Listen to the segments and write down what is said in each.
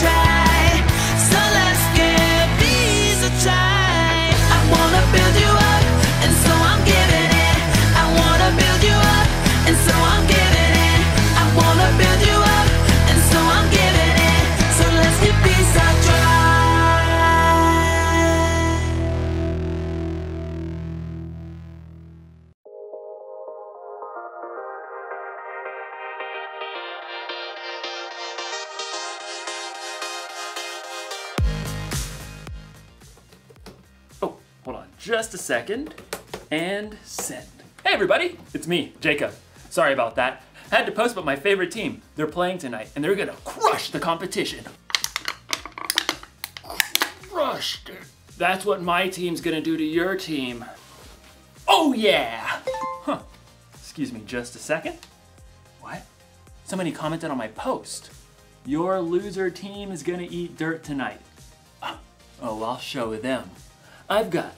try. So let's give these a try. I wanna build you up, and so I'm giving it. I wanna build you up, and so I'm giving it. I wanna build you up, and so I'm giving it. So let's give peace a try. Oh, hold on just a second, and send. Hey everybody, it's me, Jacob. Sorry about that. Had to post about my favorite team. They're playing tonight, and they're gonna crush the competition. Crushed. That's what my team's gonna do to your team. Oh yeah! Huh. Excuse me just a second. What? Somebody commented on my post. Your loser team is gonna eat dirt tonight. Oh, I'll show them. I've got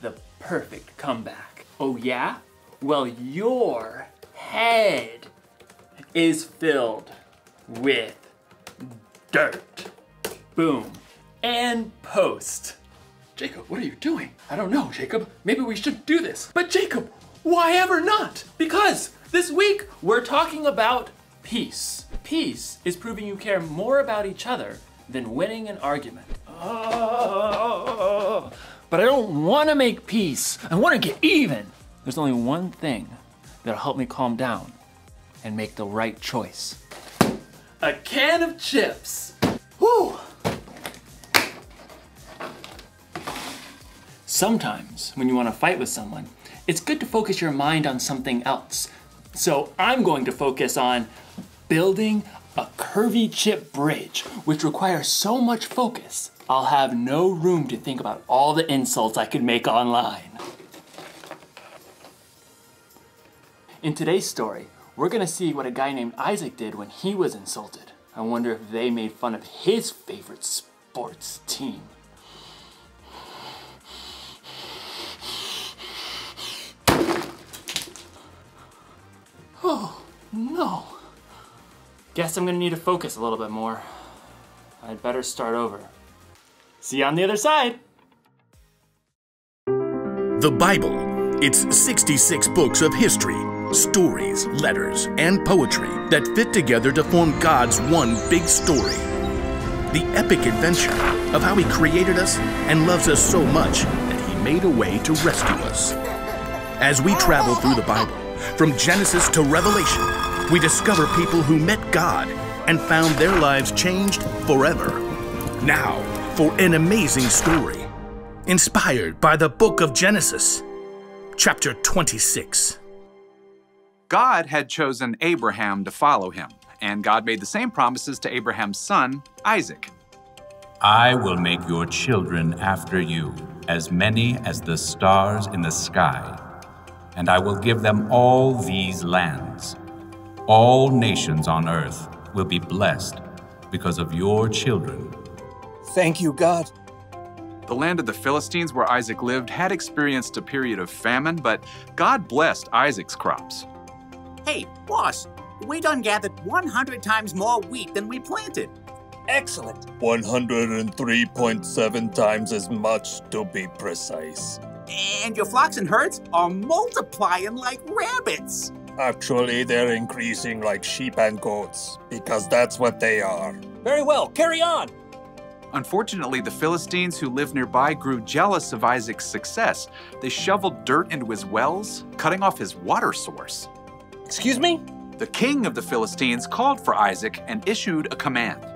the perfect comeback. Oh yeah? Well, your head is filled with dirt. Boom. And post. Jacob, what are you doing? I don't know, Jacob. Maybe we should do this. But Jacob, why ever not? Because this week we're talking about peace. Peace is proving you care more about each other than winning an argument. But I don't want to make peace. I want to get even. There's only one thing that'll help me calm down and make the right choice. A can of chips. Whew. Sometimes when you want to fight with someone, it's good to focus your mind on something else. So I'm going to focus on building a curvy chip bridge, which requires so much focus, I'll have no room to think about all the insults I could make online. In today's story, we're gonna see what a guy named Isaac did when he was insulted. I wonder if they made fun of his favorite sports team. Oh, no. Guess I'm gonna need to focus a little bit more. I'd better start over. See you on the other side. The Bible. It's 66 books of history, stories, letters, and poetry that fit together to form God's one big story. The epic adventure of how He created us and loves us so much that He made a way to rescue us. As we travel through the Bible, from Genesis to Revelation, we discover people who met God and found their lives changed forever. Now, for an amazing story, inspired by the book of Genesis, chapter 26. God had chosen Abraham to follow him, and God made the same promises to Abraham's son, Isaac. I will make your children after you, as many as the stars in the sky, and I will give them all these lands. All nations on earth will be blessed because of your children. Thank you, God. The land of the Philistines where Isaac lived had experienced a period of famine, but God blessed Isaac's crops. Hey, boss, we done gathered 100 times more wheat than we planted. Excellent. 103.7 times as much to be precise. And your flocks and herds are multiplying like rabbits. Actually, they're increasing like sheep and goats, because that's what they are. Very well, carry on. Unfortunately, the Philistines who lived nearby grew jealous of Isaac's success. They shoveled dirt into his wells, cutting off his water source. Excuse me? The king of the Philistines called for Isaac and issued a command.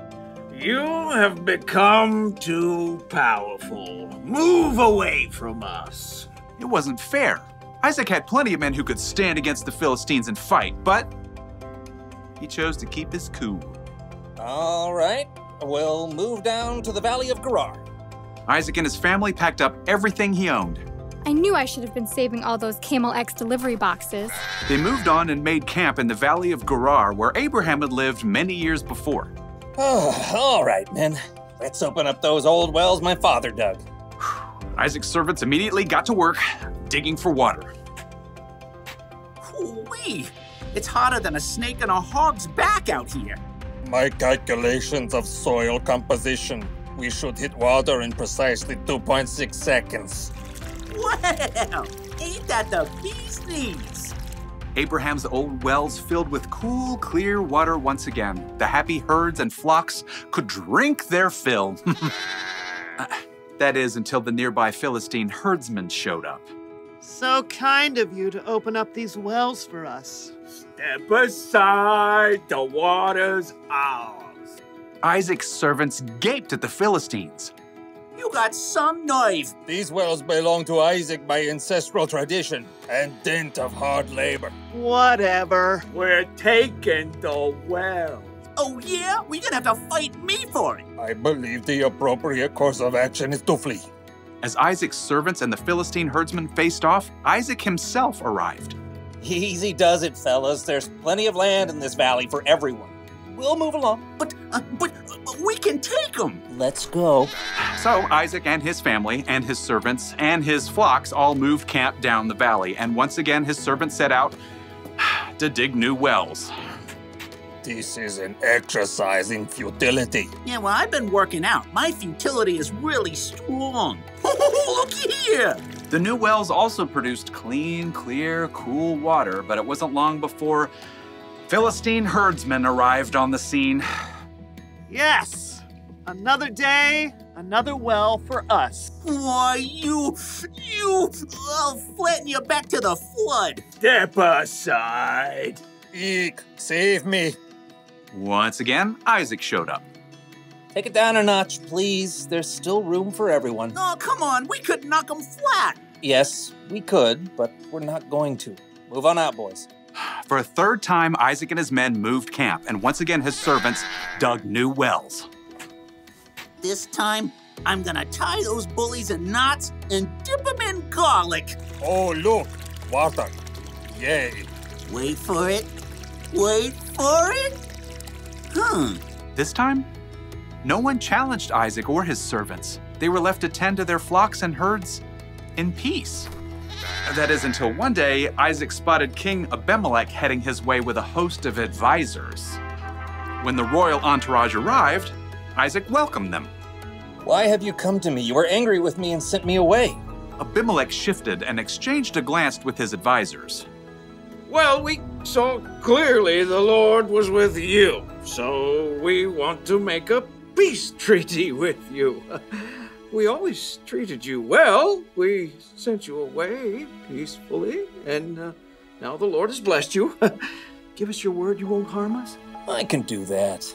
You have become too powerful. Move away from us. It wasn't fair. Isaac had plenty of men who could stand against the Philistines and fight, but he chose to keep his cool. All right, we'll move down to the Valley of Gerar. Isaac and his family packed up everything he owned. I knew I should have been saving all those Camel X delivery boxes. They moved on and made camp in the Valley of Gerar, where Abraham had lived many years before. Oh, all right, men. Let's open up those old wells my father dug. Isaac's servants immediately got to work, digging for water. Ooh-wee! It's hotter than a snake in a hog's back out here. My calculations of soil composition. We should hit water in precisely 2.6 seconds. Well, ain't that the bee's knees? Abraham's old wells filled with cool, clear water once again. The happy herds and flocks could drink their fill. That is, until the nearby Philistine herdsmen showed up. So kind of you to open up these wells for us. Step aside, the water's ours. Isaac's servants gaped at the Philistines. You got some nerve. These wells belong to Isaac by ancestral tradition and dint of hard labor. Whatever. We're taking the well. Oh yeah? We're gonna have to fight me for it. I believe the appropriate course of action is to flee. As Isaac's servants and the Philistine herdsmen faced off, Isaac himself arrived. Easy does it, fellas. There's plenty of land in this valley for everyone. We'll move along. But we can take them. Let's go. So Isaac and his family and his servants and his flocks all moved camp down the valley, and once again his servants set out to dig new wells. This is an exercise in futility. Yeah, well, I've been working out. My futility is really strong. Look here! The new wells also produced clean, clear, cool water, but it wasn't long before Philistine herdsmen arrived on the scene. Yes! Another day, another well for us. Why, I'll flatten you back to the flood. Step aside. Eek, save me. Once again, Isaac showed up. Take it down a notch, please. There's still room for everyone. Oh, come on, we could knock them flat. Yes, we could, but we're not going to. Move on out, boys. For a third time, Isaac and his men moved camp, and once again his servants dug new wells. This time, I'm gonna tie those bullies in knots and dip them in garlic. Oh, look, water. Yay. Wait for it. Wait for it. This time, no one challenged Isaac or his servants. They were left to tend to their flocks and herds in peace. That is until one day, Isaac spotted King Abimelech heading his way with a host of advisors. When the royal entourage arrived, Isaac welcomed them. Why have you come to me? You were angry with me and sent me away. Abimelech shifted and exchanged a glance with his advisors. Well, we saw clearly the Lord was with you, so we want to make a peace treaty with you. We always treated you well. We sent you away peacefully, and now the Lord has blessed you. Give us your word you won't harm us. I can do that.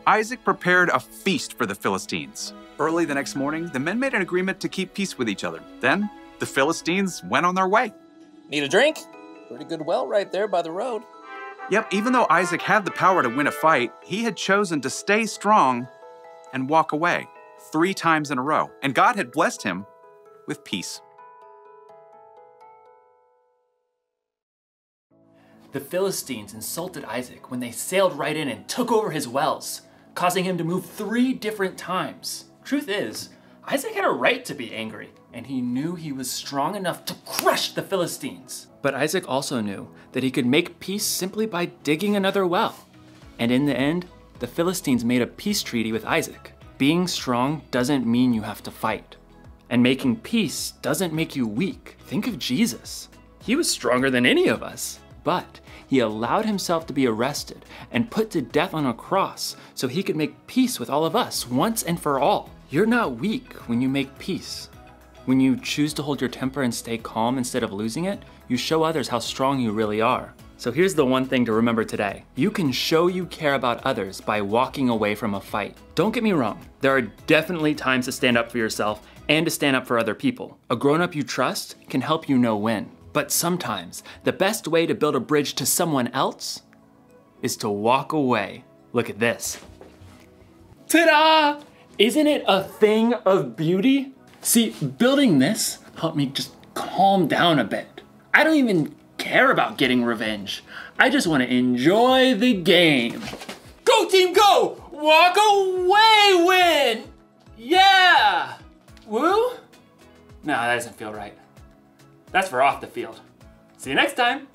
Isaac prepared a feast for the Philistines. Early the next morning, the men made an agreement to keep peace with each other. Then, the Philistines went on their way. Need a drink? Pretty good well right there by the road. Yep, even though Isaac had the power to win a fight, he had chosen to stay strong and walk away 3 times in a row. And God had blessed him with peace. The Philistines insulted Isaac when they sailed right in and took over his wells, causing him to move 3 different times. Truth is, Isaac had a right to be angry, and he knew he was strong enough to crush the Philistines. But Isaac also knew that he could make peace simply by digging another well. And in the end, the Philistines made a peace treaty with Isaac. Being strong doesn't mean you have to fight. And making peace doesn't make you weak. Think of Jesus. He was stronger than any of us. But he allowed himself to be arrested and put to death on a cross so he could make peace with all of us once and for all. You're not weak when you make peace. When you choose to hold your temper and stay calm instead of losing it, you show others how strong you really are. So here's the one thing to remember today. You can show you care about others by walking away from a fight. Don't get me wrong, there are definitely times to stand up for yourself and to stand up for other people. A grown-up you trust can help you know when. But sometimes, the best way to build a bridge to someone else is to walk away. Look at this. Ta-da! Isn't it a thing of beauty? See, building this helped me just calm down a bit. I don't even care about getting revenge. I just want to enjoy the game. Go team go! Walk away win! Yeah! Woo? No, that doesn't feel right. That's for off the field. See you next time.